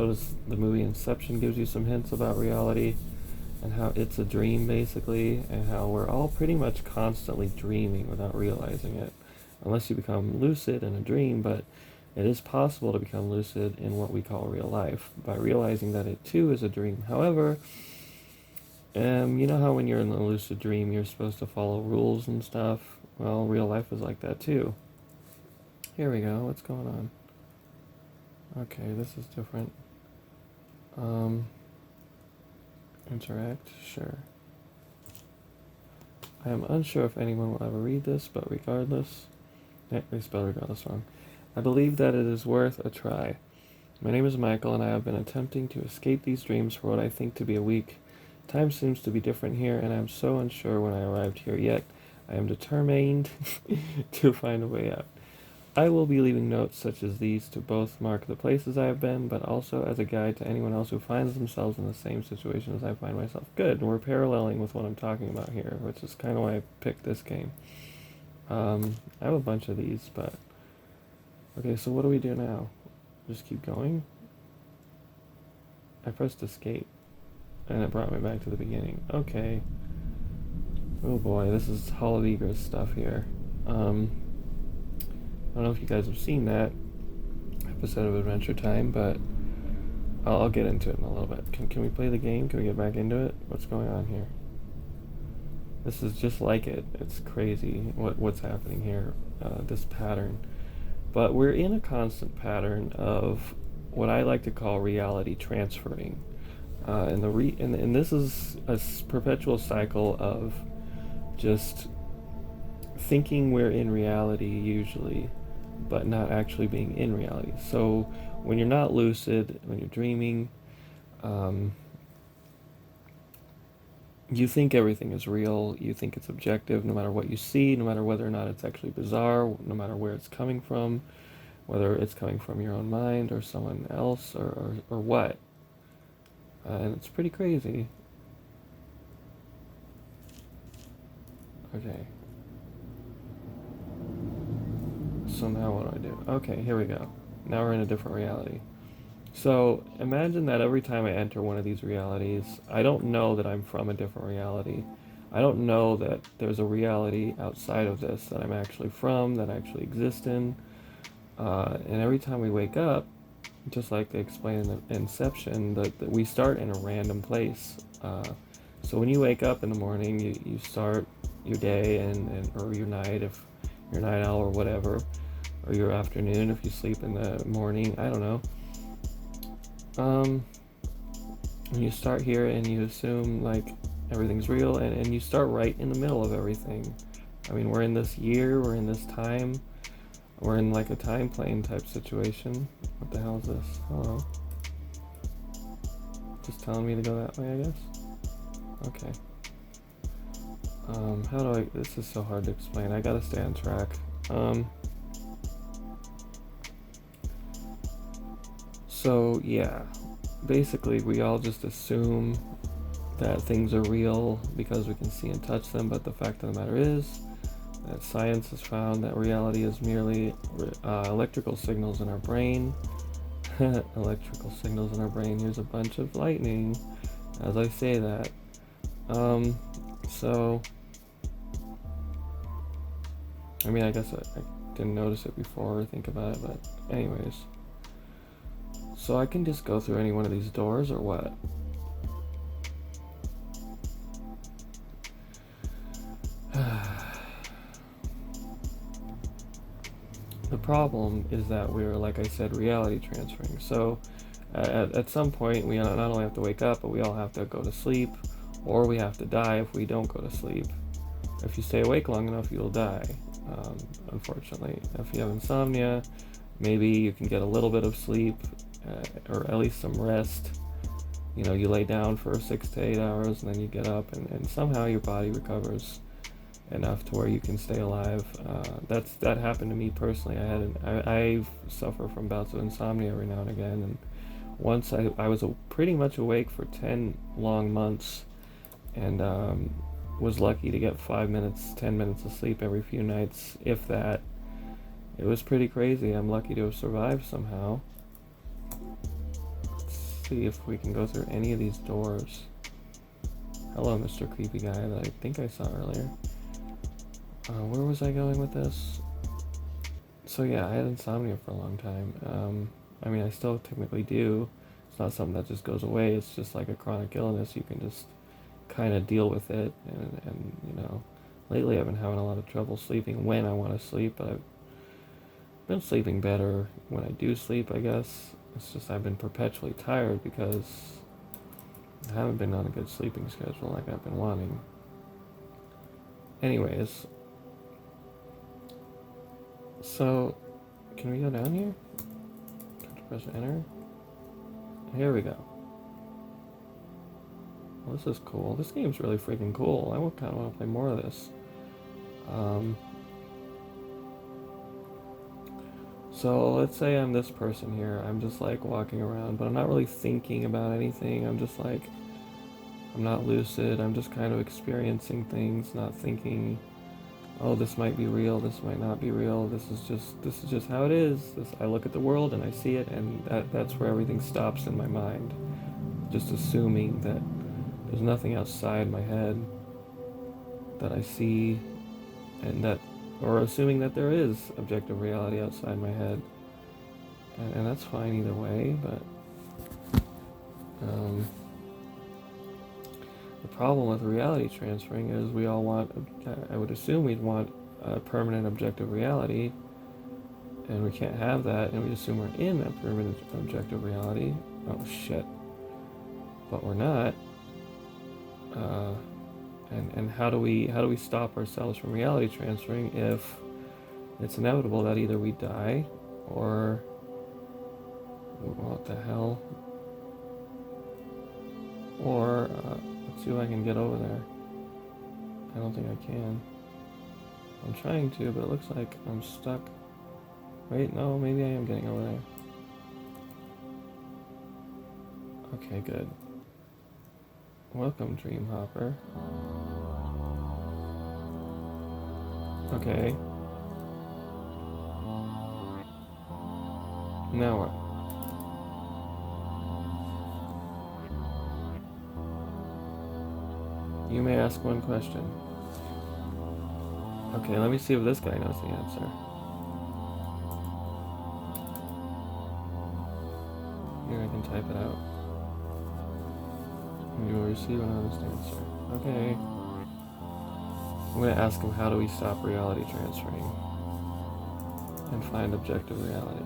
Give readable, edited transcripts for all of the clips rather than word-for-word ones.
so does the movie Inception. Gives you some hints about reality and how it's a dream basically, and how we're all pretty much constantly dreaming without realizing it, unless you become lucid in a dream. But it is possible to become lucid in what we call real life by realizing that it too is a dream. However, you know how when you're in a lucid dream you're supposed to follow rules and stuff? Well, real life is like that too. Here we go. What's going on? Okay, this is different. Interact, sure. I am unsure if anyone will ever read this, but regardless, they spelled regardless wrong. I believe that it is worth a try. My name is Michael, and I have been attempting to escape these dreams for what I think to be a week. Time seems to be different here, and I am so unsure when I arrived here, yet I am determined to find a way out. I will be leaving notes such as these to both mark the places I have been, but also as a guide to anyone else who finds themselves in the same situation as I find myself. Good, and we're paralleling with what I'm talking about here, which is kind of why I picked this game. I have a bunch of these, but... Okay, so what do we do now? Just keep going? I pressed escape, and it brought me back to the beginning. Okay. Oh boy, this is Hall of Egress stuff here. I don't know if you guys have seen that episode of Adventure Time, but I'll get into it in a little bit. Can we play the game? Can we get back into it? What's going on here? This is just like it. It's crazy what's happening here, this pattern. But we're in a constant pattern of what I like to call reality transferring. And this is a perpetual cycle of just thinking we're in reality usually, but not actually being in reality. So when you're not lucid, when you're dreaming, you think everything is real, you think it's objective, no matter what you see, no matter whether or not it's actually bizarre, no matter where it's coming from, whether it's coming from your own mind or someone else or what. And it's pretty crazy. Okay. So now what do I do? Okay, here we go. Now we're in a different reality. So imagine that every time I enter one of these realities, I don't know that I'm from a different reality. I don't know that there's a reality outside of this that I'm actually from, that I actually exist in. And every time we wake up, just like they explain in the Inception, that we start in a random place. So when you wake up in the morning, you start your day or your night, if you're a night owl or whatever. or your afternoon if you sleep in the morning. I don't know. And you start here and you assume like everything's real, and you start right in the middle of everything. I mean, we're in this year, we're in this time, we're in like a time plane type situation. What the hell is this? Hello. Just telling me to go that way, I guess? Okay. How do I, this is so hard to explain. I gotta stay on track. So yeah, basically we all just assume that things are real because we can see and touch them, but the fact of the matter is that science has found that reality is merely electrical signals in our brain. Electrical signals in our brain. Here's a bunch of lightning as I say that. So I mean, I guess I didn't notice it before or think about it, but anyways. So I can just go through any one of these doors or what? The problem is that we're, like I said, reality transferring. So at some point, we not only have to wake up, but we all have to go to sleep, or we have to die if we don't go to sleep. If you stay awake long enough, you'll die, unfortunately. If you have insomnia, maybe you can get a little bit of sleep, or at least some rest. You know, you lay down for 6 to 8 hours, and then you get up, and somehow your body recovers enough to where you can stay alive. That happened to me personally. I suffer from bouts of insomnia every now and again, and once I was pretty much awake for 10 long months, and was lucky to get 5 minutes, 10 minutes of sleep every few nights, if that. It was pretty crazy. I'm lucky to have survived somehow. Let's see if we can go through any of these doors. Hello, Mr. Creepy Guy that I think I saw earlier. Where was I going with this? So yeah, I had insomnia for a long time. I mean, I still technically do. It's not something that just goes away. It's just like a chronic illness. You can just kind of deal with it. And you know, lately I've been having a lot of trouble sleeping when I want to sleep, but I've been sleeping better when I do sleep, I guess. It's just I've been perpetually tired because I haven't been on a good sleeping schedule like I've been wanting. Anyways, so can we go down here? Press enter. Here we go. Well, this is cool. This game's really freaking cool. I kind of want to play more of this. So let's say I'm this person here. I'm just like walking around, but I'm not really thinking about anything. I'm just like, I'm not lucid. I'm just kind of experiencing things, not thinking, oh, this might be real, this might not be real. This is just how it is. I look at the world and I see it, and that's where everything stops in my mind. Just assuming that there's nothing outside my head that I see, or assuming that there is objective reality outside my head. And that's fine either way, but the problem with reality transferring is we all want, I would assume we'd want a permanent objective reality, and we can't have that, and we assume we're in a permanent objective reality. Oh shit. But we're not. And how do we stop ourselves from reality transferring if it's inevitable that either we die or what the hell? Or let's see if I can get over there. I don't think I can. I'm trying to, but it looks like I'm stuck. Wait, no, maybe I am getting over there. Okay, good. Welcome, Dream Hopper. Okay. Now what? You may ask one question. Okay, let me see if this guy knows the answer. Here, I can type it out. You will receive an honest answer. Okay. I'm going to ask him, how do we stop reality transferring? and find objective reality.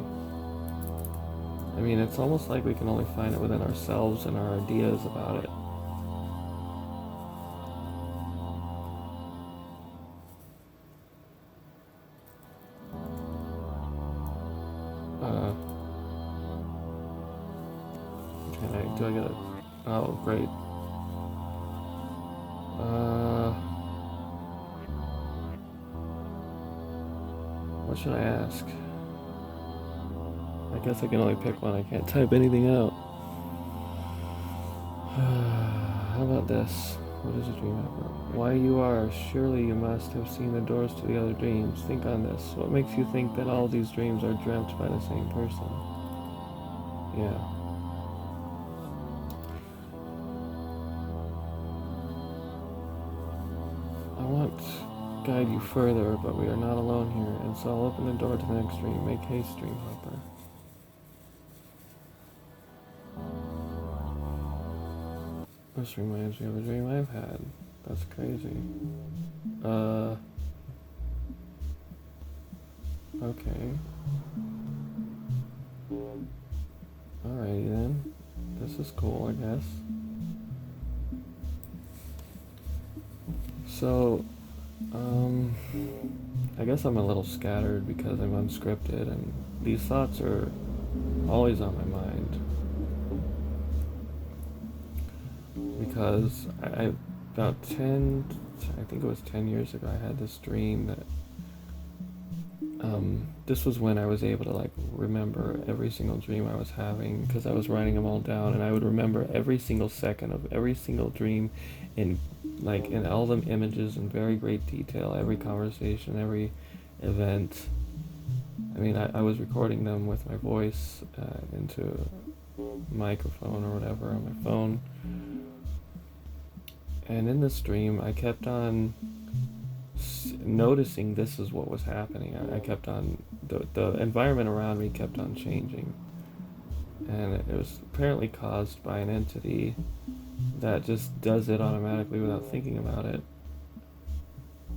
I mean, it's almost like we can only find it within ourselves and our ideas about it. Do I get it? Oh, great. What should I ask? I guess I can only pick one. I can't type anything out. How about this? What is a dream ever? Why you are? Surely you must have seen the doors to the other dreams. Think on this. What makes you think that all these dreams are dreamt by the same person? Yeah. I want to guide you further, but we are not alone here, and so I'll open the door to the next dream. Make haste, dream hopper. This reminds me of a dream I've had. That's crazy. Okay. Alrighty then. This is cool, I guess. So, I guess I'm a little scattered because I'm unscripted and these thoughts are always on my mind. Because about 10, I think it was 10 years ago, I had this dream that, this was when I was able to like remember every single dream I was having because I was writing them all down, and I would remember every single second of every single dream in all the images in very great detail, every conversation, every event. I mean, I was recording them with my voice into a microphone or whatever on my phone. And in this dream, I kept on noticing this is what was happening. I kept on, the environment around me kept on changing. And it was apparently caused by an entity that just does it automatically without thinking about it.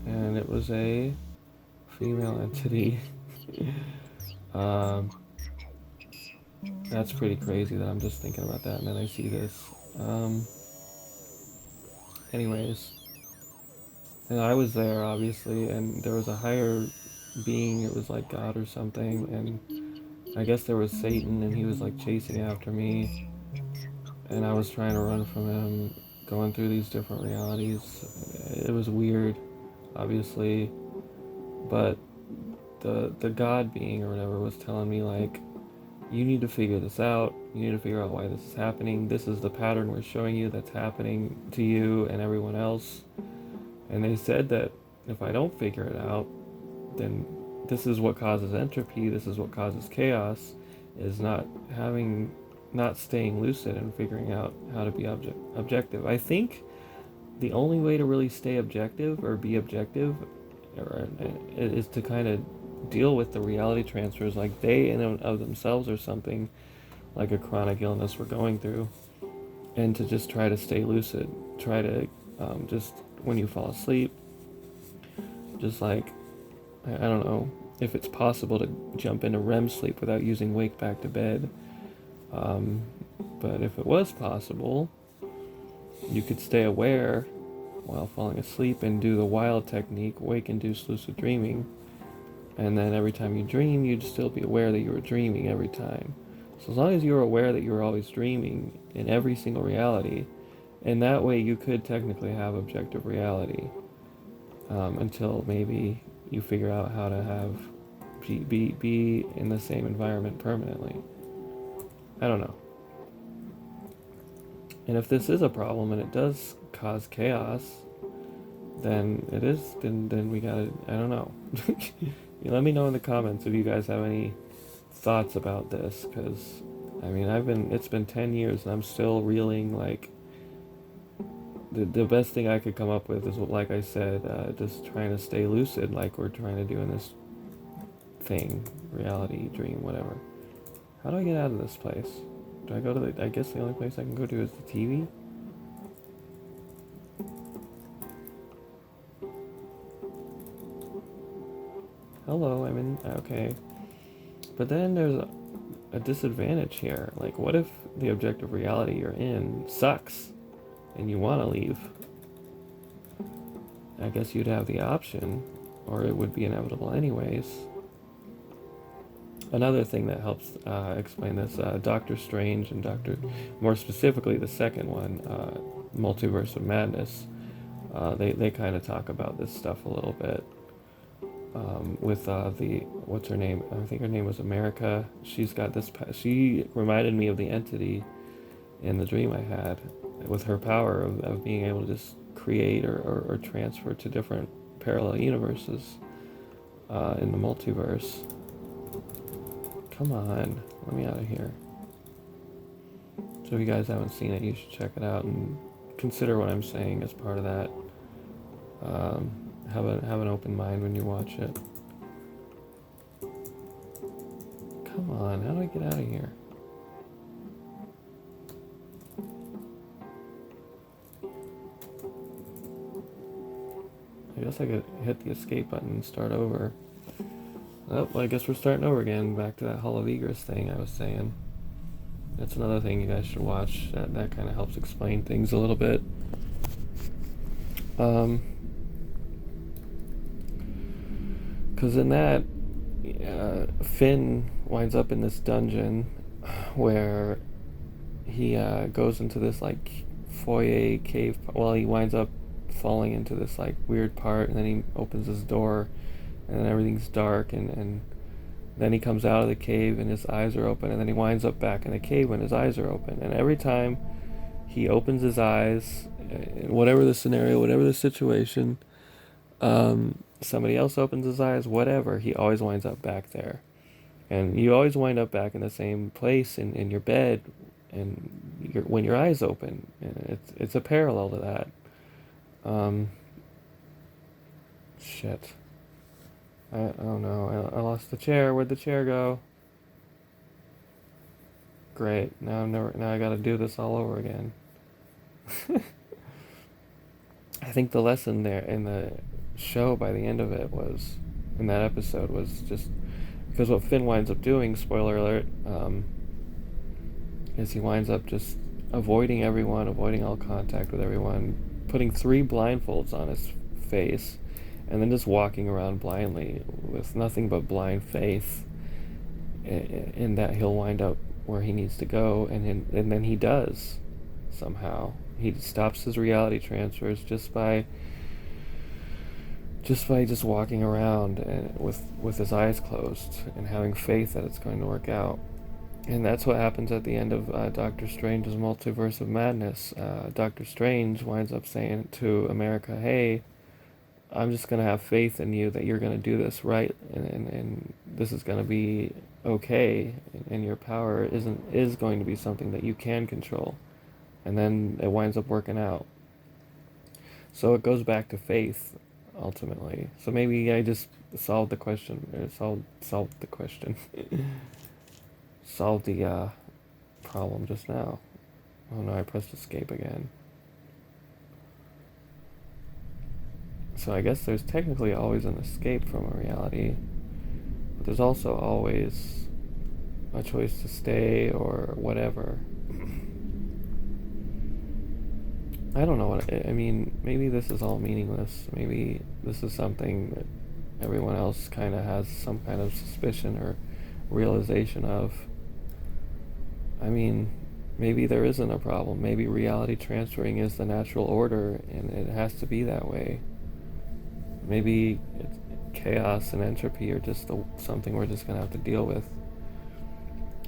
And it was a female entity. That's pretty crazy that I'm just thinking about that and then I see this. Anyways, and I was there obviously, and there was a higher being, it was like God or something, and I guess there was Satan, and he was like chasing after me, and I was trying to run from him, going through these different realities. It was weird, obviously, but the God being or whatever was telling me like, you need to figure this out. You need to figure out why this is happening. This is the pattern we're showing you that's happening to you and everyone else. And they said that if I don't figure it out, then this is what causes entropy. This is what causes chaos, is not staying lucid and figuring out how to be objective. I think the only way to really stay objective or be objective is to kind of deal with the reality transfers, like they in and of themselves or something, like a chronic illness we're going through, and to just try to stay lucid. Try to just when you fall asleep, just like, I don't know if it's possible to jump into REM sleep without using wake back to bed, but if it was possible, you could stay aware while falling asleep and do the wild technique, wake-induced lucid dreaming. And then every time you dream, you'd still be aware that you were dreaming every time. So as long as you were aware that you were always dreaming in every single reality, and that way you could technically have objective reality, until maybe you figure out how to be in the same environment permanently. I don't know. And if this is a problem and it does cause chaos, then we gotta, I don't know. You let me know in the comments if you guys have any thoughts about this, because I mean, it's been 10 years and I'm still reeling. Like, the best thing I could come up with is, like I said, just trying to stay lucid, like we're trying to do in this thing, reality, dream, whatever. How do I get out of this place? Do I go to I guess the only place I can go to is the TV? Hello, I'm in, okay. But then there's a disadvantage here. Like, what if the objective reality you're in sucks and you want to leave? I guess you'd have the option, or it would be inevitable anyways. Another thing that helps explain this, Doctor Strange and more specifically the second one, Multiverse of Madness, they kind of talk about this stuff a little bit. With what's her name? I think her name was America. She's got this. She reminded me of the entity in the dream I had, with her power of being able to just create or transfer to different parallel universes in the multiverse. Come on, let me out of here. So if you guys haven't seen it, you should check it out and consider what I'm saying as part of that. Have an open mind when you watch it. Come on, how do I get out of here? I guess I could hit the escape button and start over. Oh, well, I guess we're starting over again. Back to that Hall of Egress thing I was saying. That's another thing you guys should watch. That kind of helps explain things a little bit. Because in that, Finn winds up in this dungeon where he goes into this like foyer cave. Well, he winds up falling into this like weird part, and then he opens his door, and then everything's dark, and then he comes out of the cave and his eyes are open, and then he winds up back in the cave when his eyes are open. And every time he opens his eyes, whatever the scenario, whatever the situation, somebody else opens his eyes, whatever, he always winds up back there. And you always wind up back in the same place in your bed and when your eyes open. And it's a parallel to that. Shit. Oh no, I lost the chair. Where'd the chair go? Great. Now I gotta do this all over again. I think the lesson there in the show by the end of it was, in that episode, was just because what Finn winds up doing, spoiler alert, is he winds up just avoiding everyone, avoiding all contact with everyone, putting 3 blindfolds on his face, and then just walking around blindly with nothing but blind faith in that he'll wind up where he needs to go, and then he does somehow. He stops his reality transfers just by walking around and with his eyes closed and having faith that it's going to work out. And that's what happens at the end of Doctor Strange's Multiverse of Madness. Doctor Strange winds up saying to America, hey, I'm just going to have faith in you that you're going to do this right, and this is going to be okay, and your power is going to be something that you can control. And then it winds up working out. So it goes back to faith, ultimately. So maybe I just solved the question. Solved the question. Solved the problem just now. Oh no, I pressed escape again. So I guess there's technically always an escape from a reality, but there's also always a choice to stay or whatever. I don't know what I mean. Maybe this is all meaningless. Maybe this is something that everyone else kind of has some kind of suspicion or realization of. I mean, maybe there isn't a problem. Maybe reality transferring is the natural order, and it has to be that way. Maybe chaos and entropy are just something we're just gonna have to deal with.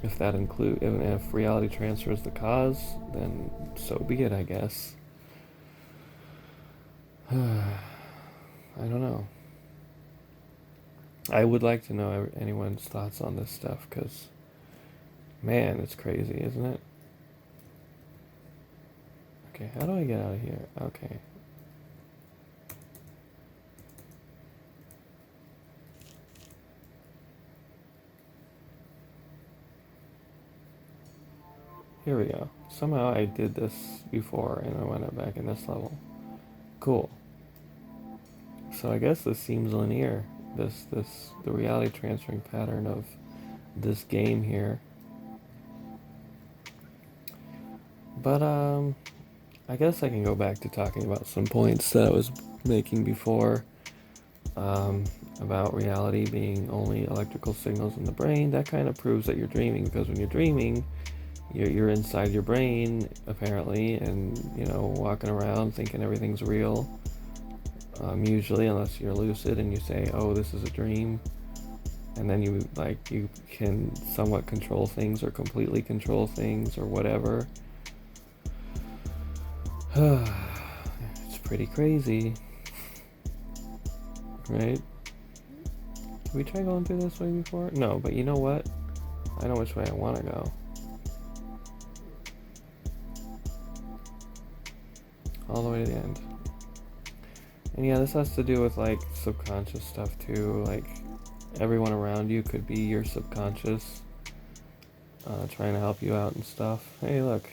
If reality transfer is the cause, then so be it, I guess. I don't know. I would like to know anyone's thoughts on this stuff, because, man, it's crazy, isn't it? Okay, how do I get out of here? Okay. Here we go. Somehow I did this before and I went up back in this level. Cool. So I guess this seems linear. The reality transferring pattern of this game here. But I guess I can go back to talking about some points that I was making before, about reality being only electrical signals in the brain. That kind of proves that you're dreaming, because when you're dreaming, you're inside your brain apparently, and walking around thinking everything's real. Usually, unless you're lucid and you say, "Oh, this is a dream," and then you can somewhat control things or completely control things or whatever. It's pretty crazy, right? Did we try going through this way before? No, but you know what? I know which way I want to go. All the way to the end. And yeah, this has to do with like subconscious stuff too. Like everyone around you could be your subconscious, trying to help you out and stuff. Hey, look.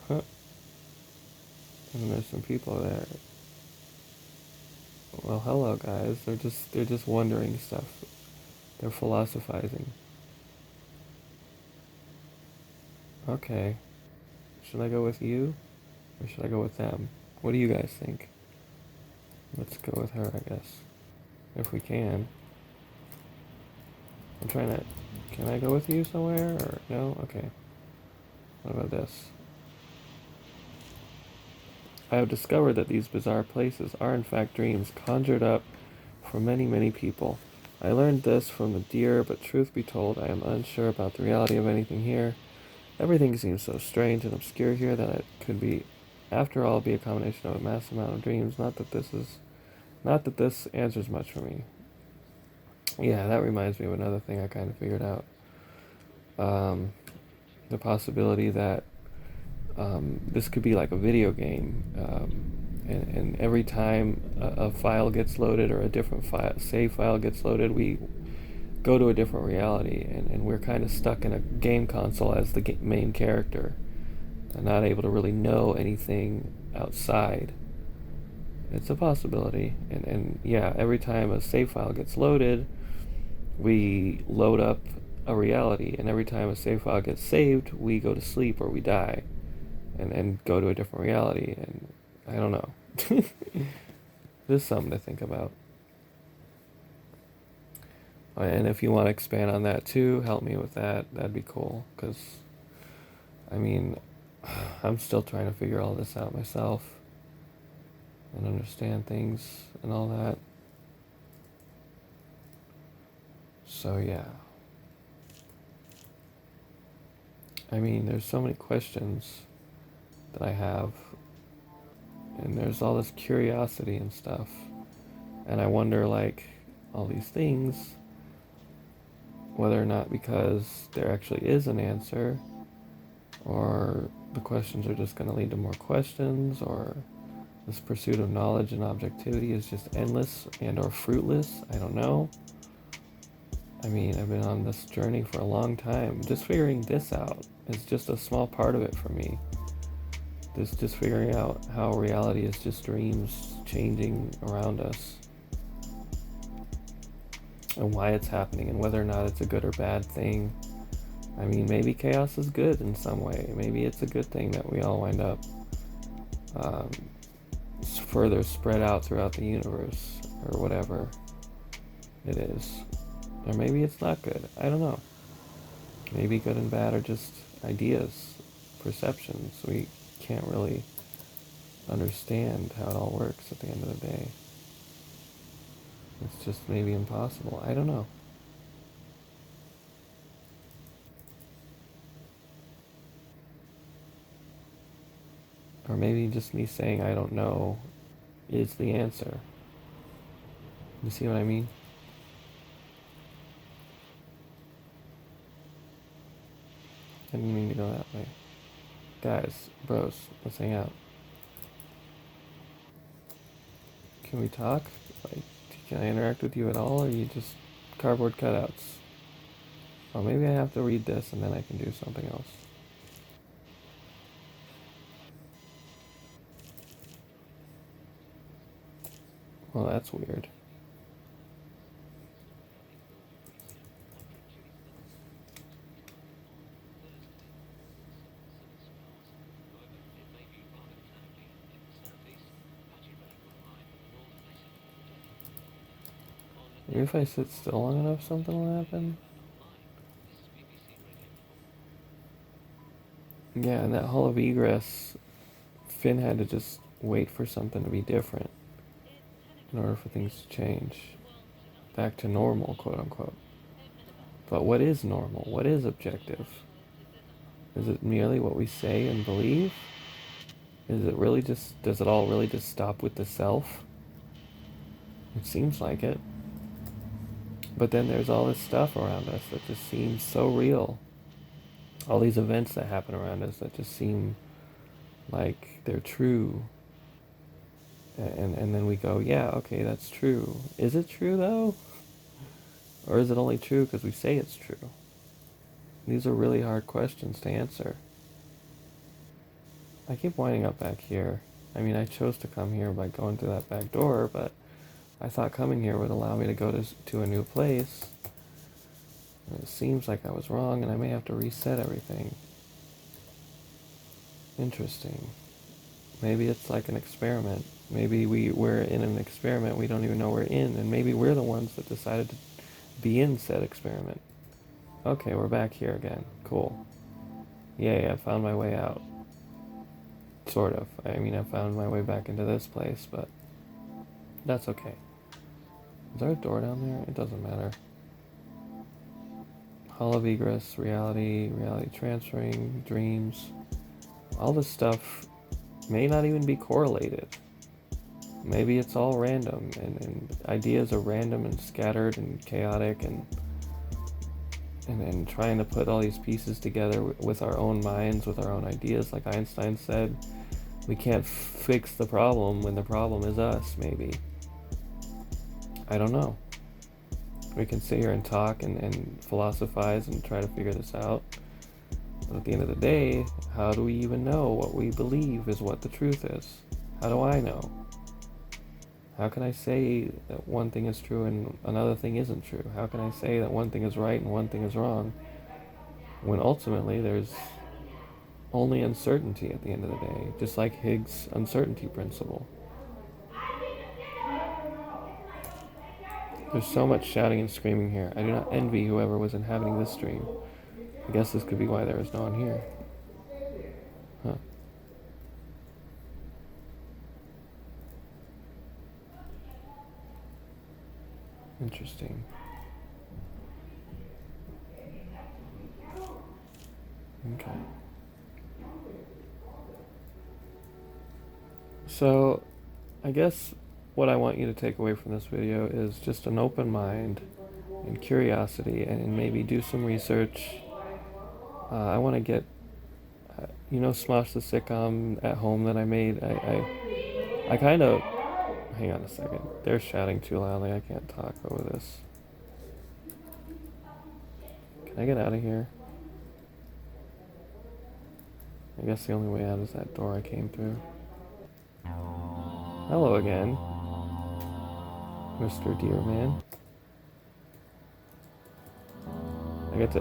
Huh. And there's some people there. Well, hello guys. They're just wondering stuff. They're philosophizing. Okay. Should I go with you or should I go with them? What do you guys think? Let's go with her, I guess. If we can. I'm trying to... Can I go with you somewhere or no? Okay. What about this? I have discovered that these bizarre places are in fact dreams conjured up for many, many people. I learned this from the deer, but truth be told, I am unsure about the reality of anything here. Everything seems so strange and obscure here that it could be, after all, be a combination of a massive amount of dreams. Not that this answers much for me. Yeah, that reminds me of another thing I kind of figured out. The possibility that this could be like a video game, and every time a file gets loaded or a different save file gets loaded, we go to a different reality, and we're kind of stuck in a game console as the main character, and not able to really know anything outside. It's a possibility, and yeah, every time a save file gets loaded, we load up a reality, and every time a save file gets saved, we go to sleep or we die, and go to a different reality, and I don't know. Just something to think about. And if you want to expand on that too, help me with that. That'd be cool, because, I mean, I'm still trying to figure all this out myself and understand things and all that. So yeah. I mean, there's so many questions that I have, and there's all this curiosity and stuff, and I wonder, like, all these things, whether or not because there actually is an answer, or the questions are just going to lead to more questions, or this pursuit of knowledge and objectivity is just endless and or fruitless. I don't know. I mean, I've been on this journey for a long time. Just figuring this out is just a small part of it for me. Just figuring out how reality is just dreams changing around us, and why it's happening, and whether or not it's a good or bad thing. I mean, maybe chaos is good in some way. Maybe it's a good thing that we all wind up further spread out throughout the universe, or whatever it is. Or maybe it's not good. I don't know. Maybe good and bad are just ideas, perceptions. We can't really understand how it all works at the end of the day. It's just maybe impossible. I don't know. Or maybe just me saying I don't know is the answer. You see what I mean? I didn't mean to go that way. Guys, bros, let's hang out. Can we talk? Like, can I interact with you at all, or are you just cardboard cutouts? Or maybe I have to read this and then I can do something else. Well, that's weird. Maybe if I sit still long enough, something will happen. Yeah, and that hall of egress, Finn had to just wait for something to be different in order for things to change. Back to normal, quote unquote. But what is normal? What is objective? Is it merely what we say and believe? Is it really just, does it all really just stop with the self? It seems like it. But then there's all this stuff around us that just seems so real. All these events that happen around us that just seem like they're true. And then we go, yeah, okay, that's true. Is it true though? Or is it only true because we say it's true? These are really hard questions to answer. I keep winding up back here. I mean, I chose to come here by going through that back door, but I thought coming here would allow me to go to a new place. And it seems like I was wrong, and I may have to reset everything. Interesting. Maybe it's like an experiment. Maybe we're in an experiment we don't even know we're in, and maybe we're the ones that decided to be in said experiment. Okay, we're back here again. Cool. Yay, I found my way out. Sort of. I mean, I found my way back into this place, but that's okay. Is there a door down there? It doesn't matter. Hall of egress, reality, reality transferring, dreams. All this stuff may not even be correlated. Maybe it's all random, and ideas are random and scattered and chaotic, and trying to put all these pieces together with our own minds, with our own ideas. Like Einstein said, we can't fix the problem when the problem is us, maybe. I don't know. We can sit here and talk and philosophize and try to figure this out. But at the end of the day, how do we even know what we believe is what the truth is? How do I know? How can I say that one thing is true and another thing isn't true? How can I say that one thing is right and one thing is wrong when ultimately there's only uncertainty at the end of the day, just like Higgs' uncertainty principle? There's so much shouting and screaming here. I do not envy whoever was inhabiting this stream. I guess this could be why there is no one here. Huh. Interesting. Okay. So, I guess what I want you to take away from this video is just an open mind and curiosity, and maybe do some research. I want to get, Smosh the sitcom at home that I made. I kind of, hang on a second. They're shouting too loudly. I can't talk over this. Can I get out of here? I guess the only way out is that door I came through. Hello again, Mr. Deerman. I guess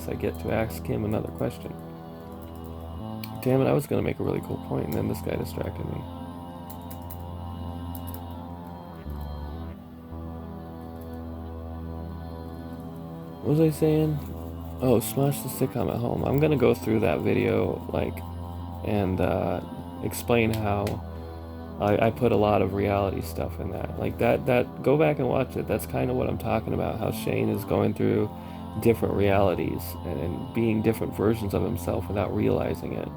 I get to ask him another question. Damn it, I was gonna make a really cool point, and then this guy distracted me. What was I saying? Oh, Smash the sitcom at home. I'm gonna go through that video, and explain how I put a lot of reality stuff in that. Like that, go back and watch it. That's kind of what I'm talking about, how Shane is going through different realities and being different versions of himself without realizing it.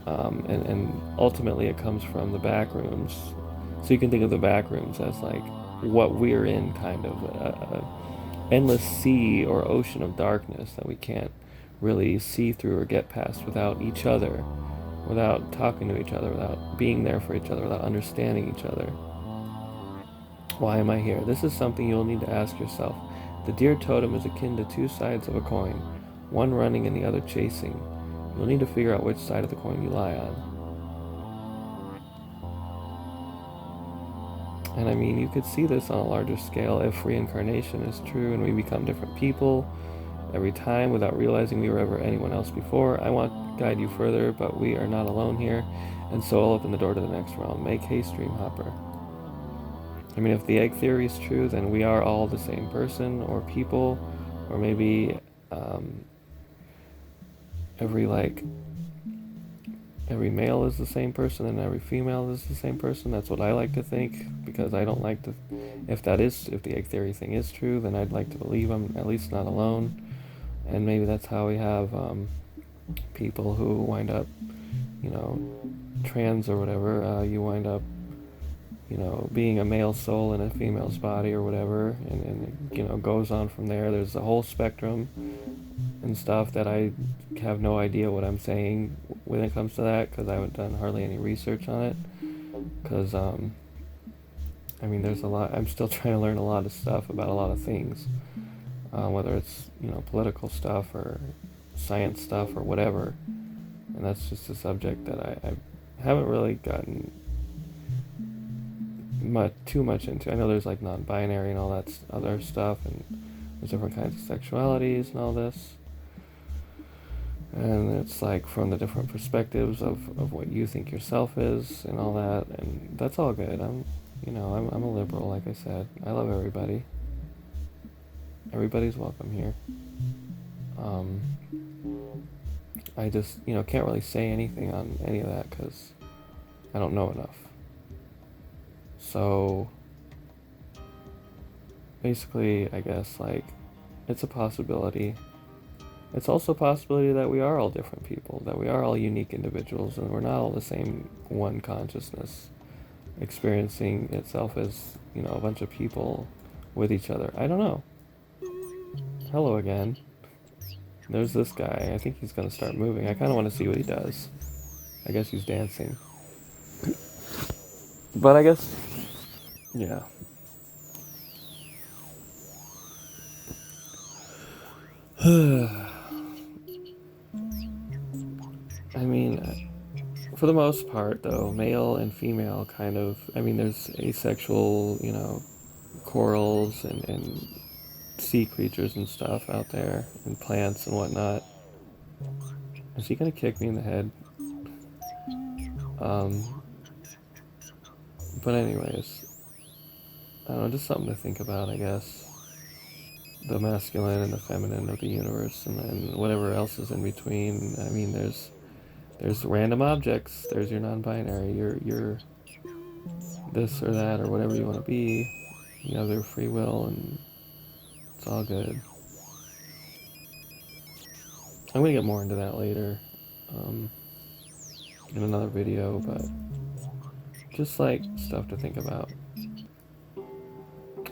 And ultimately it comes from the back rooms. So you can think of the back rooms as like what we're in, kind of a endless sea or ocean of darkness that we can't really see through or get past without each other, without talking to each other, without being there for each other, without understanding each other. Why am I here? This is something you'll need to ask yourself. The deer totem is akin to two sides of a coin, one running and the other chasing. You'll need to figure out which side of the coin you lie on. And I mean, you could see this on a larger scale if reincarnation is true and we become different people every time without realizing we were ever anyone else before. I want to guide you further, but we are not alone here, and so I'll open the door to the next realm. Make haste, dream hopper. I mean, if the egg theory is true, then we are all the same person or people, or maybe um, every like every male is the same person and every female is the same person. That's what I like to think, because I don't like to. If the egg theory thing is true, then I'd like to believe I'm at least not alone, and maybe that's how we have people who wind up, you know, trans or whatever. You wind up, you know, being a male soul in a female's body or whatever, and it, you know, goes on from there. There's a whole spectrum and stuff that I have no idea what I'm saying when it comes to that, because I haven't done hardly any research on it. Because I mean, there's a lot. I'm still trying to learn a lot of stuff about a lot of things, whether it's, you know, political stuff or science stuff or whatever. And that's just a subject that I haven't really gotten too much into. I know there's like non-binary and all that other stuff, and there's different kinds of sexualities and all this. And it's like from the different perspectives of what you think yourself is and all that, and that's all good. I'm a liberal, like I said. I love everybody. Everybody's welcome here. I just, you know, can't really say anything on any of that because I don't know enough. So basically, I guess, like, it's a possibility. It's also a possibility that we are all different people, that we are all unique individuals, and we're not all the same one consciousness experiencing itself as, you know, a bunch of people with each other. I don't know. Hello again. There's this guy. I think he's going to start moving. I kind of want to see what he does. I guess he's dancing. But I guess, yeah. I mean, for the most part, though, male and female kind of, I mean, there's asexual, you know, corals and sea creatures and stuff out there, and plants and whatnot. Is he gonna kick me in the head? But anyways, I don't know, just something to think about, I guess. The masculine and the feminine of the universe, and whatever else is in between. I mean, there's random objects. There's your non-binary. You're this or that or whatever you want to be. You have their free will, and it's all good. I'm gonna get more into that later, in another video, but just like stuff to think about.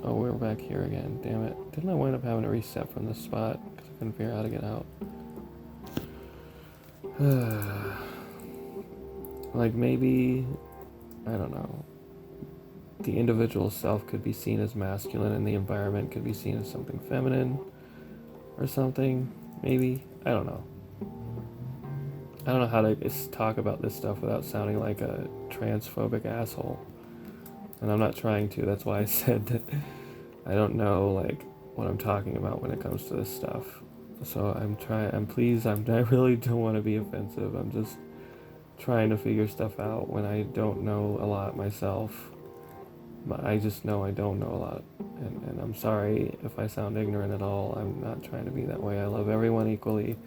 Oh, we're back here again. Damn it! Didn't I wind up having to reset from this spot because I couldn't figure out how to get out? Like, maybe, I don't know, the individual self could be seen as masculine and the environment could be seen as something feminine or something, maybe. I don't know. I don't know how to talk about this stuff without sounding like a transphobic asshole. And I'm not trying to. That's why I said that I don't know, like, what I'm talking about when it comes to this stuff. So I really don't want to be offensive. I'm just trying to figure stuff out when I don't know a lot myself. But I just know I don't know a lot. And I'm sorry if I sound ignorant at all. I'm not trying to be that way. I love everyone equally.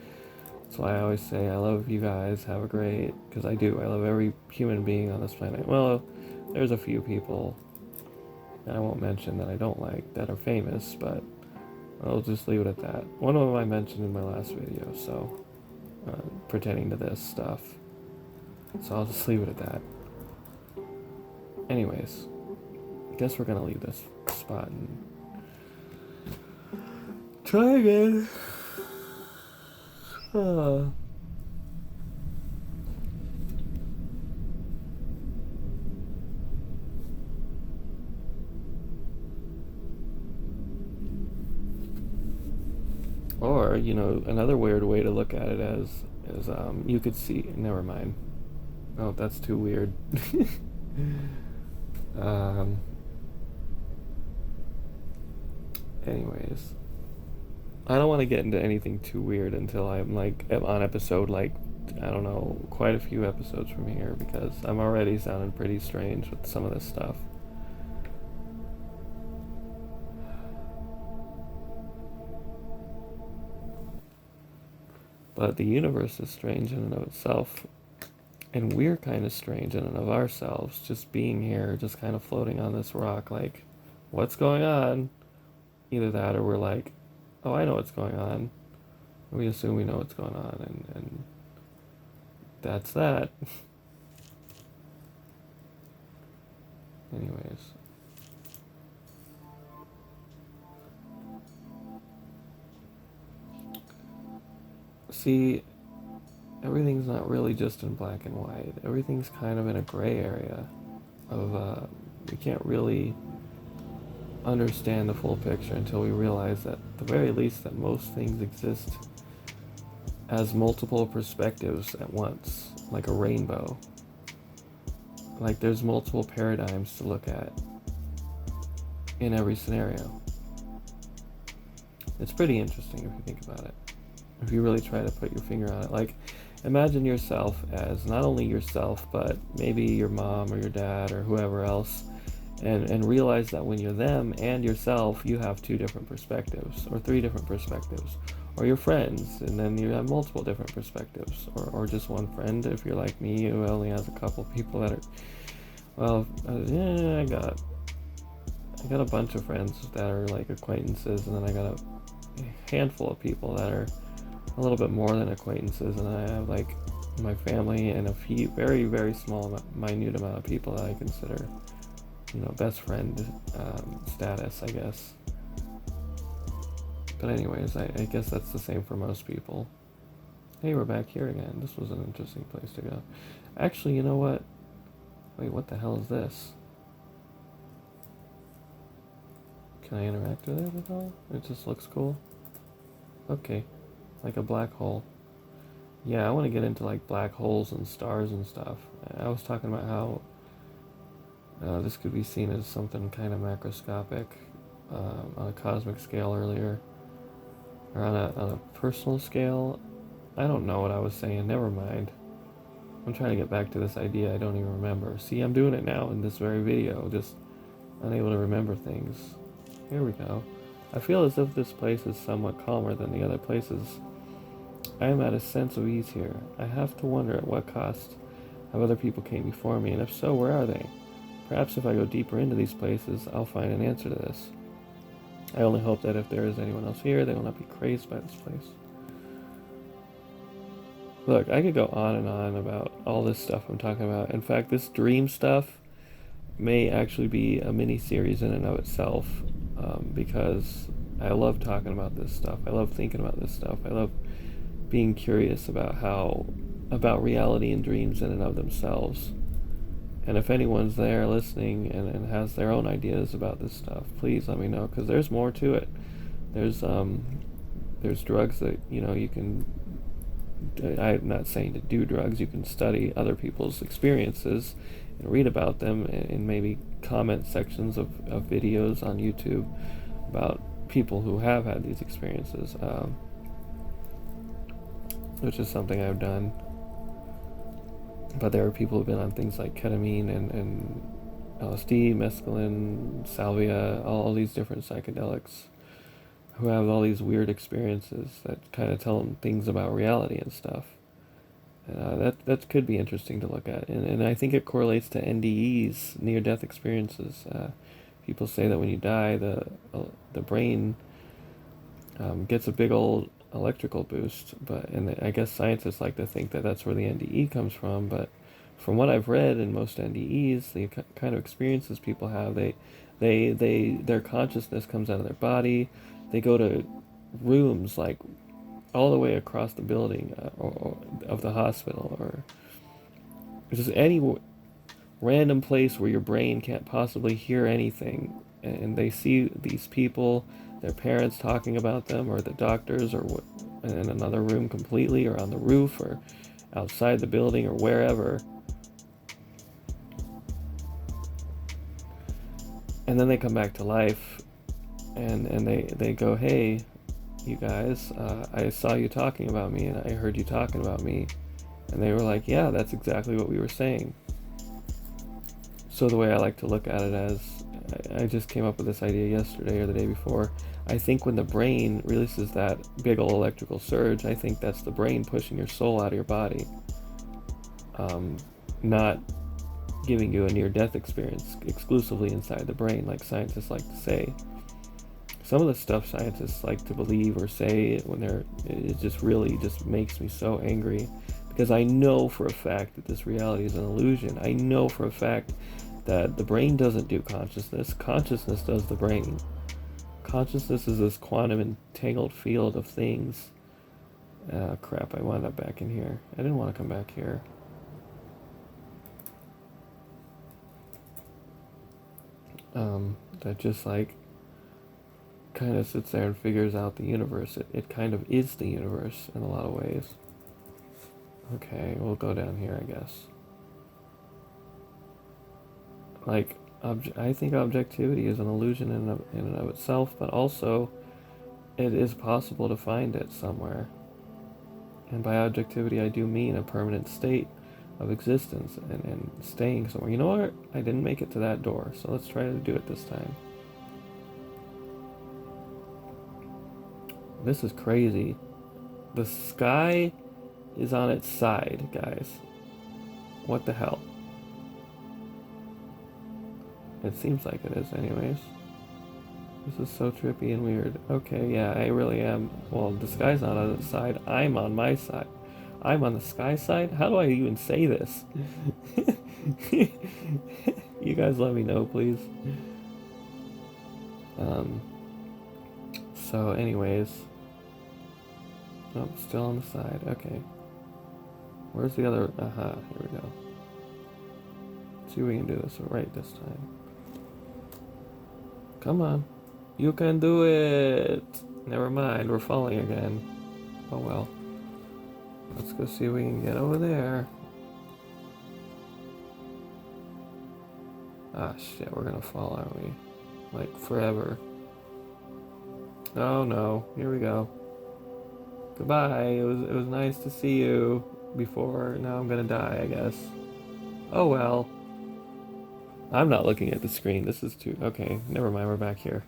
That's why I always say I love you guys. Have a great... Because I do. I love every human being on this planet. Well, there's a few people that I won't mention that I don't like that are famous, but I'll just leave it at that. One of them I mentioned in my last video, so pertaining to this stuff. So I'll just leave it at that. Anyways, I guess we're gonna leave this spot and try again. Or, you know, another weird way to look at it is you could see... Never mind. Oh, that's too weird. Anyways, I don't want to get into anything too weird until I'm like on episode, like, I don't know, quite a few episodes from here, because I'm already sounding pretty strange with some of this stuff. But the universe is strange in and of itself. And we're kind of strange in and of ourselves, just being here, just kind of floating on this rock, like, what's going on? Either that or we're like, oh, I know what's going on. We assume we know what's going on, and that's that. Anyways. See, everything's not really just in black and white. Everything's kind of in a gray area of, we can't really understand the full picture until we realize that, at the very least, that most things exist as multiple perspectives at once, like a rainbow. Like there's multiple paradigms to look at in every scenario. It's pretty interesting if you think about it. If you really try to put your finger on it. Like, imagine yourself as not only yourself, but maybe your mom or your dad or whoever else, and realize that when you're them and yourself, you have two different perspectives, or three different perspectives. Or your friends, and then you have multiple different perspectives. Or just one friend, if you're like me, who only has a couple people that are, well, I got a bunch of friends that are like acquaintances, and then I got a handful of people that are a little bit more than acquaintances, and I have like my family and a few very, very small, minute amount of people that I consider, best friend status, I guess. But anyways, I guess that's the same for most people. Hey, we're back here again. This was an interesting place to go. Actually, you know what? Wait, what the hell is this? Can I interact with it at all? It just looks cool. Okay. Like a black hole. Yeah, I want to get into like black holes and stars and stuff. I was talking about how this could be seen as something kind of macroscopic on a cosmic scale earlier. Or on a personal scale. I don't know what I was saying. Never mind. I'm trying to get back to this idea I don't even remember. See, I'm doing it now in this very video. Just unable to remember things. Here we go. I feel as if this place is somewhat calmer than the other places. I am at a sense of ease here. I have to wonder at what cost have other people came before me, and if so, where are they? Perhaps if I go deeper into these places, I'll find an answer to this. I only hope that if there is anyone else here, they will not be crazed by this place. Look, I could go on and on about all this stuff I'm talking about. In fact, this dream stuff may actually be a mini-series in and of itself, because I love talking about this stuff. I love thinking about this stuff. I love being curious about reality and dreams in and of themselves. And if anyone's there listening and has their own ideas about this stuff, please let me know, because there's more to it. There's drugs that, you can, I'm not saying to do drugs, you can study other people's experiences and read about them in maybe comment sections of videos on YouTube about people who have had these experiences, which is something I've done. But there are people who've been on things like ketamine and LSD, mescaline, salvia, all these different psychedelics, who have all these weird experiences that kind of tell them things about reality and stuff. That could be interesting to look at. And I think it correlates to NDEs, near-death experiences. People say that when you die, the brain gets a big old electrical boost, and I guess scientists like to think that that's where the NDE comes from, but from what I've read in most NDEs, the kind of experiences people have, their consciousness comes out of their body. They go to rooms like all the way across the building or of the hospital, or just any random place where your brain can't possibly hear anything, and they see these people, their parents talking about them, or the doctors, or in another room completely, or on the roof, or outside the building, or wherever. And then they come back to life, and they go, hey, you guys, I saw you talking about me, and I heard you talking about me. And they were like, yeah, that's exactly what we were saying. So the way I like to look at it I just came up with this idea yesterday or the day before. I think when the brain releases that big ol' electrical surge, I think that's the brain pushing your soul out of your body. Not giving you a near-death experience exclusively inside the brain, like scientists like to say. Some of the stuff scientists like to believe or say when it just really just makes me so angry, because I know for a fact that this reality is an illusion. I know for a fact that the brain doesn't do consciousness. Consciousness does the brain. Consciousness is this quantum entangled field of things. Crap, I wound up back in here. I didn't want to come back here. That just like kind of sits there and figures out the universe. It kind of is the universe in a lot of ways. Okay, we'll go down here, I guess. Like, I think objectivity is an illusion in and of itself, but also it is possible to find it somewhere. And by objectivity, I do mean a permanent state of existence and staying somewhere. You know what? I didn't make it to that door, so let's try to do it this time. This is crazy. The sky is on its side, guys. What the hell? It seems like it is anyways. This is so trippy and weird. Okay, yeah, I really am. Well, the sky's not on its side. I'm on my side. I'm on the sky side? How do I even say this? You guys let me know, please. So anyways. Oh, still on the side. Okay. Where's the other? Aha, here we go. Let's see if we can do this right this time. Come on. You can do it! Never mind, we're falling again. Oh well. Let's go see if we can get over there. Ah shit, we're gonna fall, aren't we? Like forever. Oh no, here we go. Goodbye, it was nice to see you before. Now I'm gonna die, I guess. Oh well. I'm not looking at the screen, this is too... Okay, never mind, we're back here.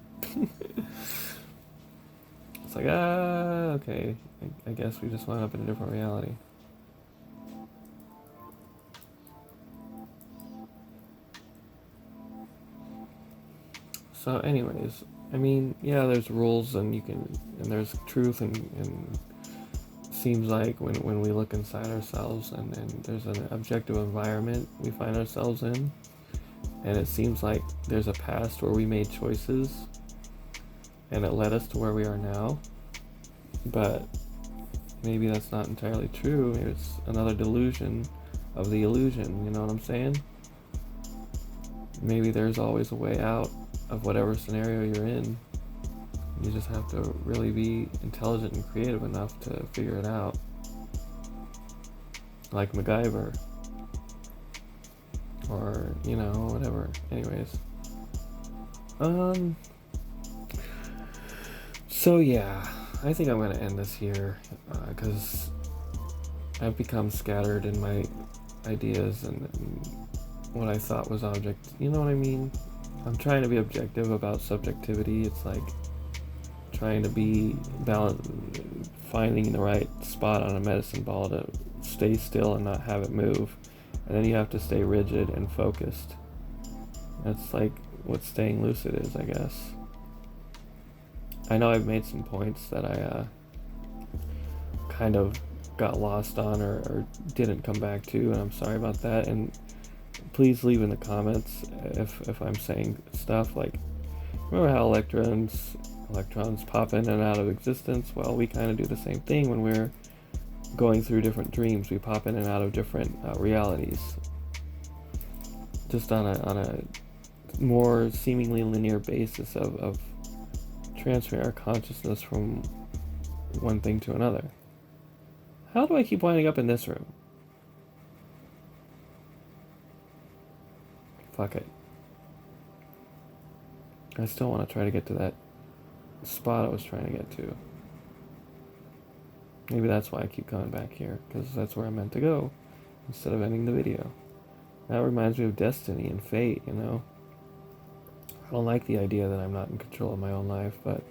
It's like, okay. I guess we just wound up in a different reality. So anyways, I mean, yeah, there's rules and there's truth and seems like when we look inside ourselves and there's an objective environment we find ourselves in, and it seems like there's a past where we made choices and it led us to where we are now, but maybe that's not entirely true. Maybe it's another delusion of the illusion, you know what I'm saying? Maybe there's always a way out of whatever scenario you're in. You just have to really be intelligent and creative enough to figure it out. Like MacGyver. Or, you know, whatever. Anyways. So yeah, I think I'm gonna end this here, because I've become scattered in my ideas and what I thought was object. You know what I mean? I'm trying to be objective about subjectivity. It's like trying to be balanced, finding the right spot on a medicine ball to stay still and not have it move. And then you have to stay rigid and focused. That's like what staying lucid is, I guess. I know I've made some points that I kind of got lost on or didn't come back to, and I'm sorry about that. And please leave in the comments if I'm saying stuff like, remember how electrons pop in and out of existence? Well, we kind of do the same thing when we're going through different dreams. We pop in and out of different realities, just on a more seemingly linear basis of transferring our consciousness from one thing to another. How do I keep winding up in this room? Fuck it. I still want to try to get to that spot I was trying to get to. Maybe that's why I keep coming back here, because that's where I'm meant to go, instead of ending the video. That reminds me of destiny and fate, you know? don't like the idea that I'm not in control of my own life, but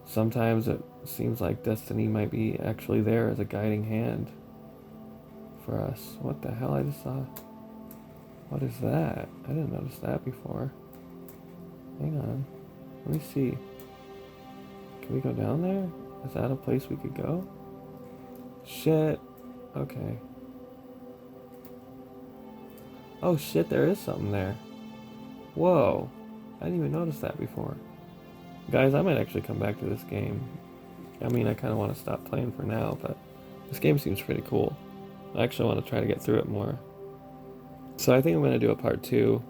sometimes it seems like destiny might be actually there as a guiding hand for us. What the hell? I just saw. What is that? I didn't notice that before. Hang on. Let me see. Can we go down there? Is that a place we could go? Shit. Okay. Oh shit, there is something there. Whoa. I didn't even notice that before. Guys, I might actually come back to this game. I mean, I kind of want to stop playing for now, but this game seems pretty cool. I actually want to try to get through it more. So I think I'm going to do a part 2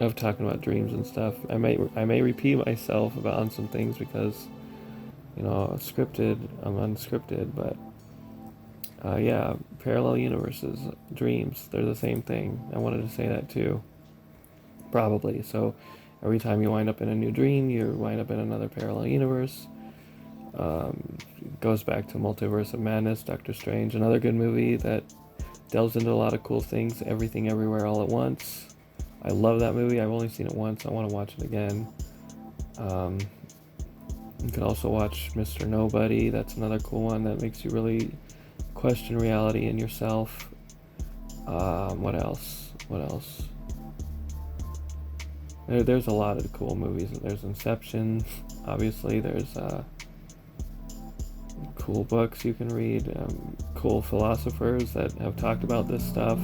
of talking about dreams and stuff. I may repeat myself on some things because, you know, I'm unscripted, but yeah, parallel universes, dreams, they're the same thing. I wanted to say that too. Probably. So every time you wind up in a new dream, you wind up in another parallel universe. It goes back to Multiverse of Madness, Doctor Strange, another good movie that delves into a lot of cool things, everything everywhere all at once. I love that movie. I've only seen it once. I want to watch it again. You can also watch Mr. Nobody. That's another cool one that makes you really question reality and yourself. What else? There's a lot of cool movies. There's Inception. Obviously, there's cool books you can read. Cool philosophers that have talked about this stuff.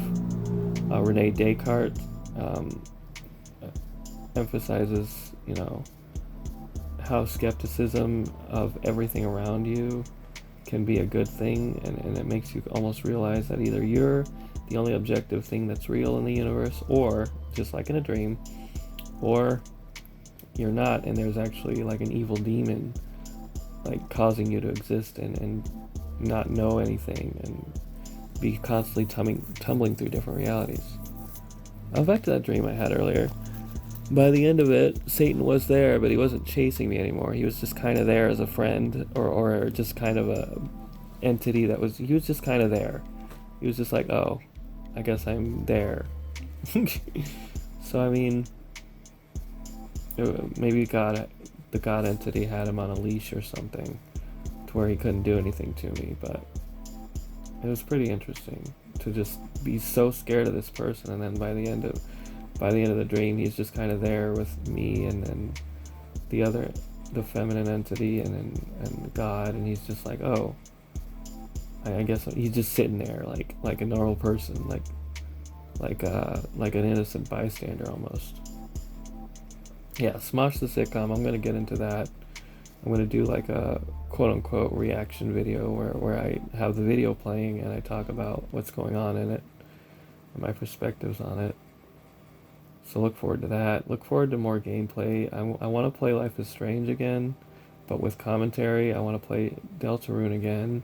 Rene Descartes emphasizes, you know, how skepticism of everything around you can be a good thing, and it makes you almost realize that either you're the only objective thing that's real in the universe, or just like in a dream, or you're not, and there's actually like an evil demon like causing you to exist and not know anything and be constantly tumbling through different realities. Back to that dream I had earlier. By the end of it, Satan was there, but he wasn't chasing me anymore. He was just kind of there as a friend, or just kind of a entity he was just kind of there. He was just like, oh, I guess I'm there. So, I mean, maybe the God entity had him on a leash or something to where he couldn't do anything to me, but it was pretty interesting to just be so scared of this person, and then by the end of the dream, he's just kind of there with me and the feminine entity and God, and he's just like, oh, I guess he's just sitting there like a normal person, like an innocent bystander almost. Yeah, Smosh the Sitcom, I'm gonna get into that. I'm gonna do like a quote-unquote reaction video where I have the video playing and I talk about what's going on in it and my perspectives on it. So look forward to that. Look forward to more gameplay. I want to play Life is Strange again, but with commentary. I want to play Deltarune again,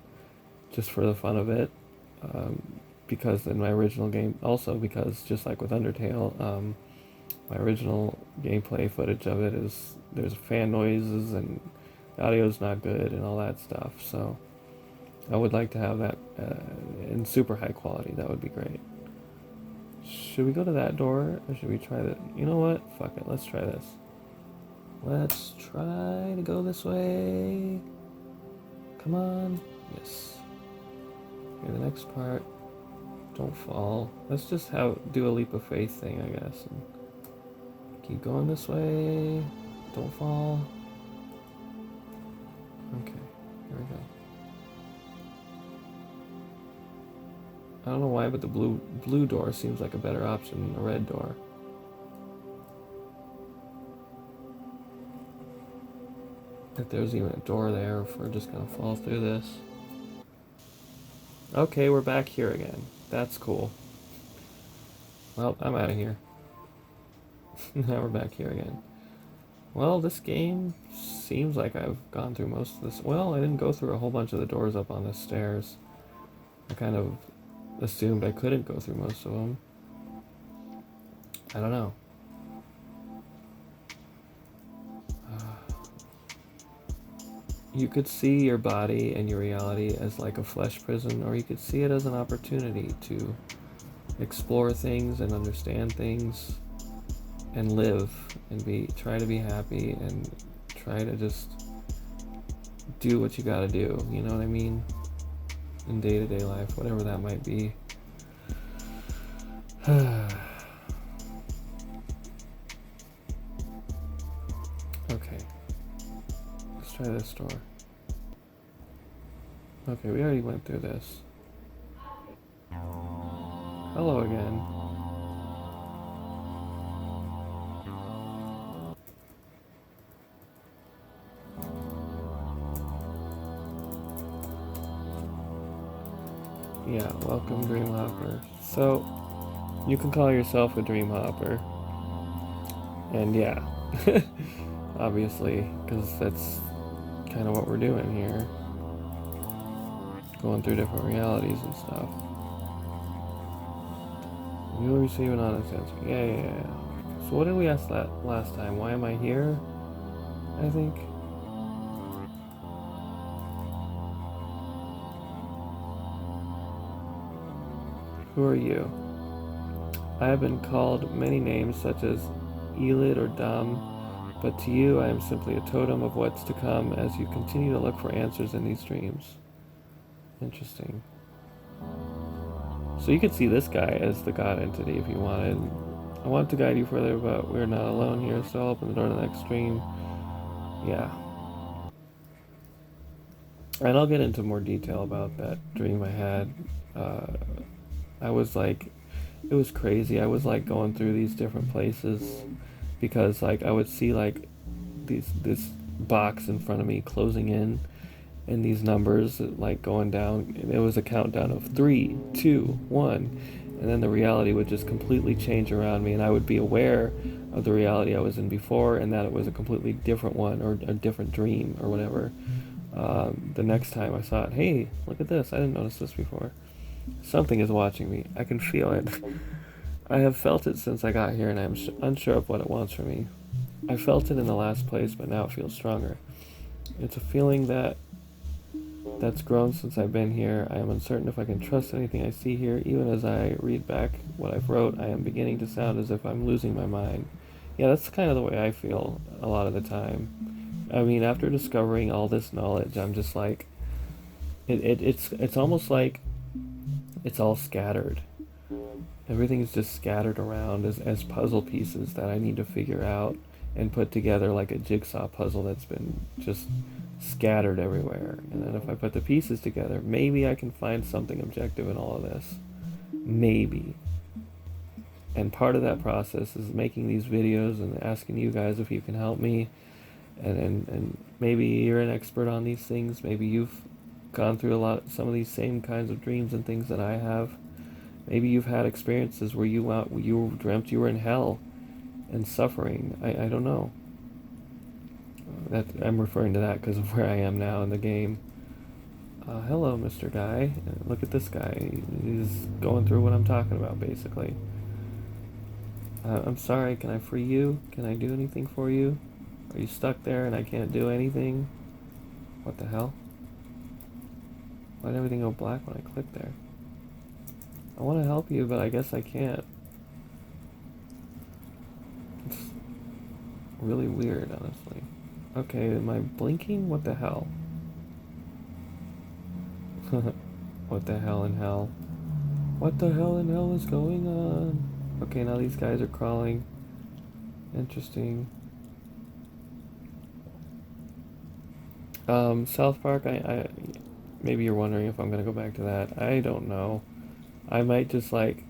just for the fun of it. Because in my original game, also because just like with Undertale, my original gameplay footage of it there's fan noises and the audio's not good and all that stuff. So I would like to have that in super high quality. That would be great. Should we go to that door, or should we try that? You know what? Fuck it. Let's try this. Let's try to go this way. Come on. Yes. Okay, the next part. Don't fall. Let's just do a leap of faith thing, I guess. And keep going this way. Don't fall. Okay. Here we go. I don't know why, but the blue door seems like a better option than the red door. If there's even a door there, if we're just gonna fall through this. Okay, we're back here again. That's cool. Well, I'm out of here. Now we're back here again. Well, this game seems like I've gone through most of this. Well, I didn't go through a whole bunch of the doors up on the stairs. I kind of assumed I couldn't go through most of them. I don't know. You could see your body and your reality as like a flesh prison, or you could see it as an opportunity to explore things and understand things and live and try to be happy and try to just do what you gotta do, you know what I mean? In day-to-day life, whatever that might be. Okay, let's try this door. Okay, we already went through this. Hello again. Yeah, welcome Dream Hopper. So, you can call yourself a Dream Hopper. And yeah, obviously, because that's kind of what we're doing here. Going through different realities and stuff. You'll receive an honest answer. Yeah. So what did we ask that last time? Why am I here? I think. Who are you? I have been called many names such as Elid or Dam, but to you I am simply a totem of what's to come as you continue to look for answers in these dreams. Interesting. So you could see this guy as the god entity if you wanted. I want to guide you further, but we're not alone here, so I'll open the door to the next dream. Yeah. And I'll get into more detail about that dream I had. I was like, it was crazy. I was like going through these different places because like I would see like this box in front of me closing in and these numbers like going down, and it was a countdown of 3, 2, 1, and then the reality would just completely change around me, and I would be aware of the reality I was in before and that it was a completely different one or a different dream or whatever. The next time I saw it, hey, look at this, I didn't notice this before. Something is watching me. I can feel it. I have felt it since I got here and I am unsure of what it wants from me. I felt it in the last place, but now it feels stronger. It's a feeling that's grown since I've been here. I am uncertain if I can trust anything I see here. Even as I read back what I've wrote, I am beginning to sound as if I'm losing my mind. Yeah, that's kind of the way I feel a lot of the time. I mean, after discovering all this knowledge, I'm just like, it's almost like it's all scattered. Everything is just scattered around as puzzle pieces that I need to figure out and put together like a jigsaw puzzle that's been just scattered everywhere. And then if I put the pieces together, maybe I can find something objective in all of this. Maybe. And part of that process is making these videos and asking you guys if you can help me. And maybe you're an expert on these things. Maybe you've gone through some of these same kinds of dreams and things that I have. Maybe you've had experiences where you dreamt you were in hell and suffering. I don't know. I'm referring to that because of where I am now in the game. Hello, Mr. Guy. Look at this guy. He's going through what I'm talking about, basically. I'm sorry, can I free you? Can I do anything for you? Are you stuck there and I can't do anything? What the hell? Why did everything go black when I clicked there? I want to help you, but I guess I can't. It's really weird, honestly. Okay, am I blinking? What the hell? What the hell in hell? What the hell in hell is going on? Okay, now these guys are crawling. Interesting. South Park, I maybe you're wondering if I'm gonna go back to that. I don't know. I might just like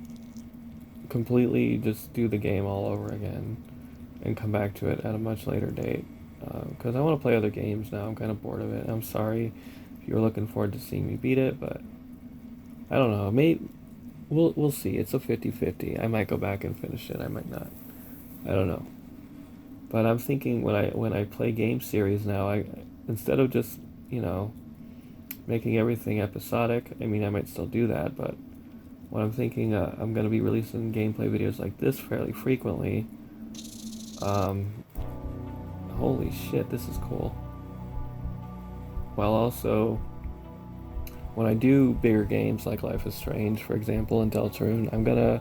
completely just do the game all over again and come back to it at a much later date. Because I want to play other games now. I'm kind of bored of it. I'm sorry if you're looking forward to seeing me beat it, but I don't know. Maybe we'll see. It's a 50-50. I might go back and finish it. I might not. I don't know. But I'm thinking when I play game series now, instead of just making everything episodic. I mean, I might still do that, but what I'm thinking, I'm going to be releasing gameplay videos like this fairly frequently. Holy shit, this is cool. While also, when I do bigger games like Life is Strange, for example, and Deltarune, I'm gonna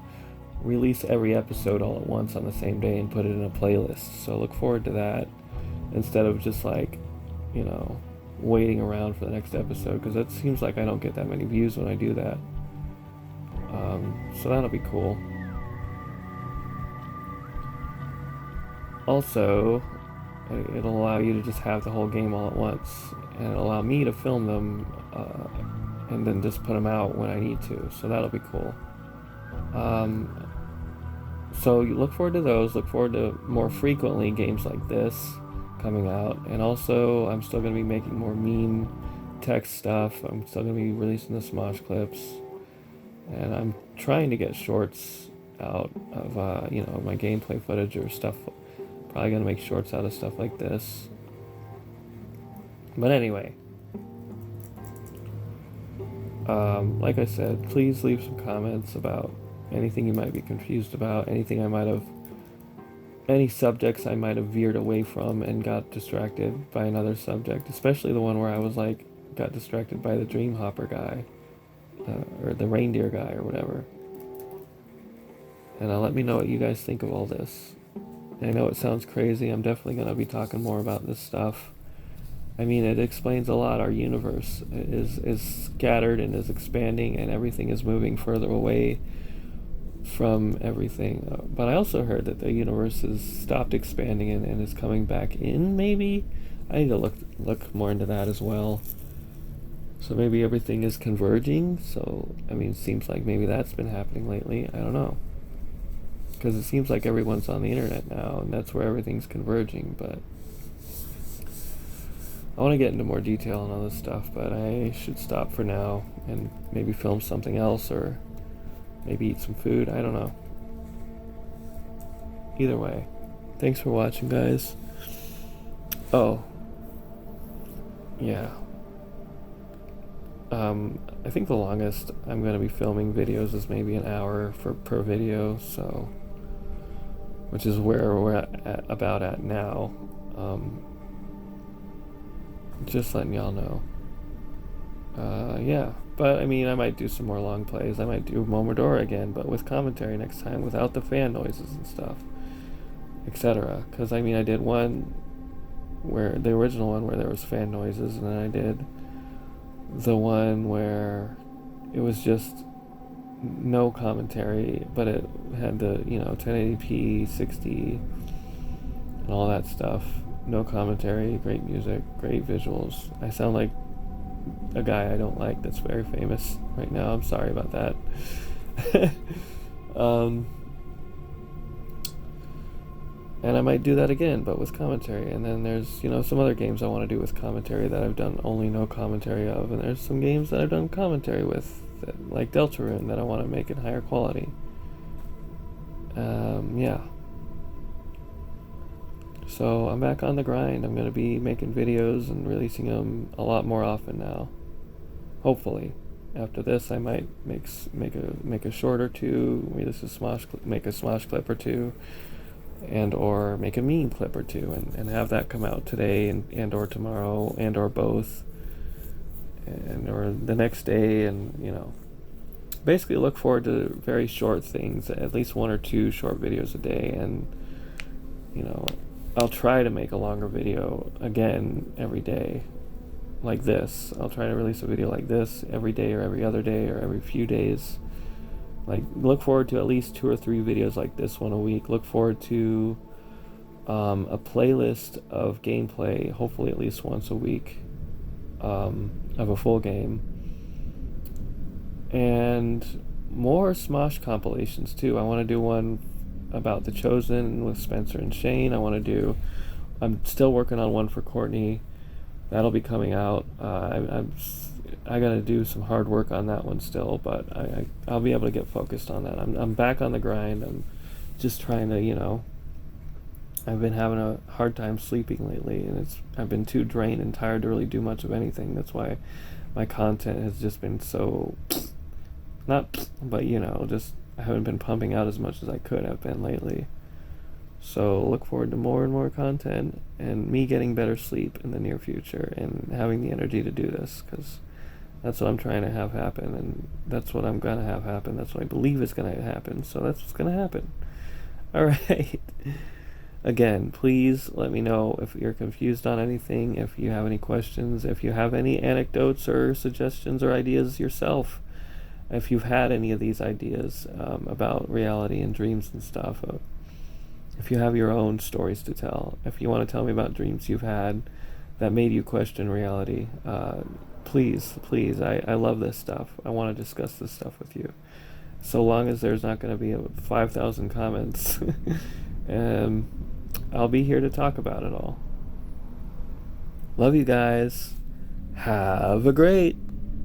release every episode all at once on the same day and put it in a playlist. So look forward to that instead of just like, you know, waiting around for the next episode, because it seems like I don't get that many views when I do that. So that'll be cool. Also, it'll allow you to just have the whole game all at once, and it'll allow me to film them and then just put them out when I need to. So that'll be cool. So you look forward to those. Look forward to more frequently games like this coming out. And also, I'm still going to be making more meme text stuff. I'm still going to be releasing the Smosh clips. And I'm trying to get shorts out of, you know, my gameplay footage or stuff. Probably going to make shorts out of stuff like this. But anyway, like I said, please leave some comments about anything you might be confused about, anything I might have, any subjects I might have veered away from and got distracted by another subject, especially the one where I was like, got distracted by the Dream Hopper guy, or the reindeer guy or whatever. And let me know what you guys think of all this. I know it sounds crazy. I'm definitely going to be talking more about this stuff. I mean, it explains a lot. Our universe is scattered and is expanding, and everything is moving further away from everything. But I also heard that the universe has stopped expanding and is coming back in, maybe? I need to look more into that as well. So maybe everything is converging. So, I mean, it seems like maybe that's been happening lately. I don't know. Because it seems like everyone's on the internet now, and that's where everything's converging, but I want to get into more detail on all this stuff, but I should stop for now and maybe film something else or maybe eat some food. I don't know. Either way, thanks for watching, guys. Oh, yeah. I think the longest I'm going to be filming videos is maybe an hour per video, so, which is where we're at now. Just letting y'all know. Yeah, but I mean, I might do some more long plays. I might do Momodora again, but with commentary next time, without the fan noises and stuff, etc. Because I mean, I did one where the original one where there was fan noises, and then I did the one where it was just no commentary, but it had the, you know, 1080p 60 and all that stuff. No commentary, great music, great visuals. I sound like a guy I don't like that's very famous right now. I'm sorry about that. And I might do that again, but with commentary. And then there's, you know, some other games I want to do with commentary that I've done only no commentary of. And there's some games that I've done commentary with, like Deltarune, that I want to make in higher quality. Yeah. So I'm back on the grind. I'm going to be making videos and releasing them a lot more often now. Hopefully. After this, I might make a short or two, make a Smosh clip or two, and or make a meme clip or two, and have that come out today and or tomorrow and or both, and or the next day, and, you know, basically look forward to very short things, at least one or two short videos a day, and, you know, I'll try to make a longer video again every day, like this. I'll try to release a video like this every day or every other day or every few days. Like, look forward to at least 2 or 3 videos like this one a week. Look forward to a playlist of gameplay, hopefully at least once a week, of a full game. And more Smosh compilations too. I want to do one about The Chosen with Spencer and Shane. I'm still working on one for Courtney. That'll be coming out. I gotta do some hard work on that one still, but I'll be able to get focused on that. I'm back on the grind. I'm just trying to, you know, I've been having a hard time sleeping lately, and I've been too drained and tired to really do much of anything. That's why my content has just been so, but you know, just I haven't been pumping out as much as I could have been lately. So look forward to more and more content, and me getting better sleep in the near future, and having the energy to do this, because That's what I'm trying to have happen, and that's what I'm gonna have happen. That's what I believe is gonna happen. So that's what's gonna happen. All right. Again, please let me know if you're confused on anything, if you have any questions, if you have any anecdotes or suggestions or ideas yourself, if you've had any of these ideas about reality and dreams and stuff. If you have your own stories to tell, if you want to tell me about dreams you've had that made you question reality, please, I love this stuff. I want to discuss this stuff with you. So long as there's not going to be 5,000 comments, I'll be here to talk about it all. Love you guys. Have a great